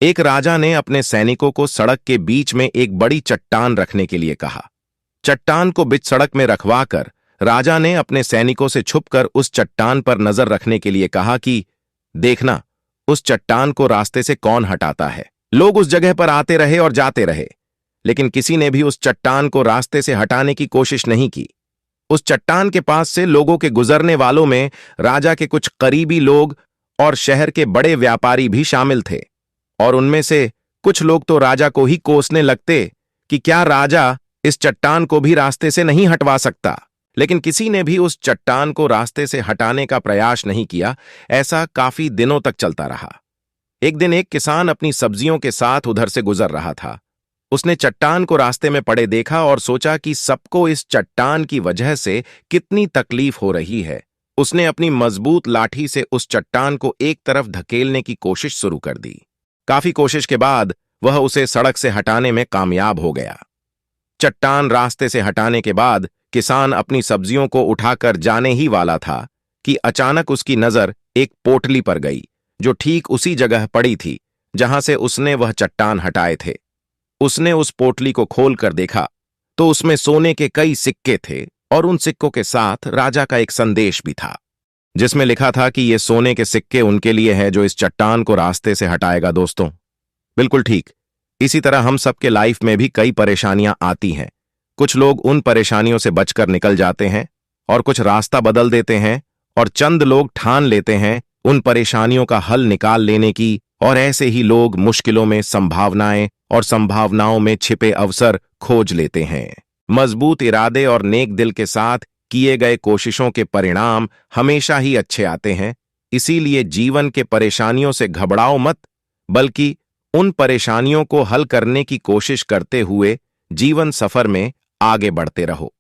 एक राजा ने अपने सैनिकों को सड़क के बीच में एक बड़ी चट्टान रखने के लिए कहा। चट्टान को बीच सड़क में रखवाकर राजा ने अपने सैनिकों से छुपकर उस चट्टान पर नजर रखने के लिए कहा कि देखना, उस चट्टान को रास्ते से कौन हटाता है। लोग उस जगह पर आते रहे और जाते रहे, लेकिन किसी ने भी उस चट्टान को रास्ते से हटाने की कोशिश नहीं की। उस चट्टान के पास से लोगों के गुजरने वालों में राजा के कुछ करीबी लोग और शहर के बड़े व्यापारी भी शामिल थे, और उनमें से कुछ लोग तो राजा को ही कोसने लगते कि क्या राजा इस चट्टान को भी रास्ते से नहीं हटवा सकता। लेकिन किसी ने भी उस चट्टान को रास्ते से हटाने का प्रयास नहीं किया। ऐसा काफी दिनों तक चलता रहा। एक दिन एक किसान अपनी सब्जियों के साथ उधर से गुजर रहा था। उसने चट्टान को रास्ते में पड़े देखा और सोचा कि सबको इस चट्टान की वजह से कितनी तकलीफ हो रही है। उसने अपनी मजबूत लाठी से उस चट्टान को एक तरफ धकेलने की कोशिश शुरू कर दी। काफी कोशिश के बाद वह उसे सड़क से हटाने में कामयाब हो गया। चट्टान रास्ते से हटाने के बाद किसान अपनी सब्जियों को उठाकर जाने ही वाला था कि अचानक उसकी नजर एक पोटली पर गई, जो ठीक उसी जगह पड़ी थी जहां से उसने वह चट्टान हटाए थे। उसने उस पोटली को खोलकर देखा तो उसमें सोने के कई सिक्के थे, और उन सिक्कों के साथ राजा का एक संदेश भी था, जिसमें लिखा था कि ये सोने के सिक्के उनके लिए है जो इस चट्टान को रास्ते से हटाएगा। दोस्तों, बिल्कुल ठीक इसी तरह हम सबके लाइफ में भी कई परेशानियां आती हैं। कुछ लोग उन परेशानियों से बचकर निकल जाते हैं, और कुछ रास्ता बदल देते हैं, और चंद लोग ठान लेते हैं उन परेशानियों का हल निकाल लेने की, और ऐसे ही लोग मुश्किलों में संभावनाएं और संभावनाओं में छिपे अवसर खोज लेते हैं। मजबूत इरादे और नेक दिल के साथ किए गए कोशिशों के परिणाम हमेशा ही अच्छे आते हैं। इसीलिए जीवन के परेशानियों से घबराओ मत, बल्कि उन परेशानियों को हल करने की कोशिश करते हुए जीवन सफर में आगे बढ़ते रहो।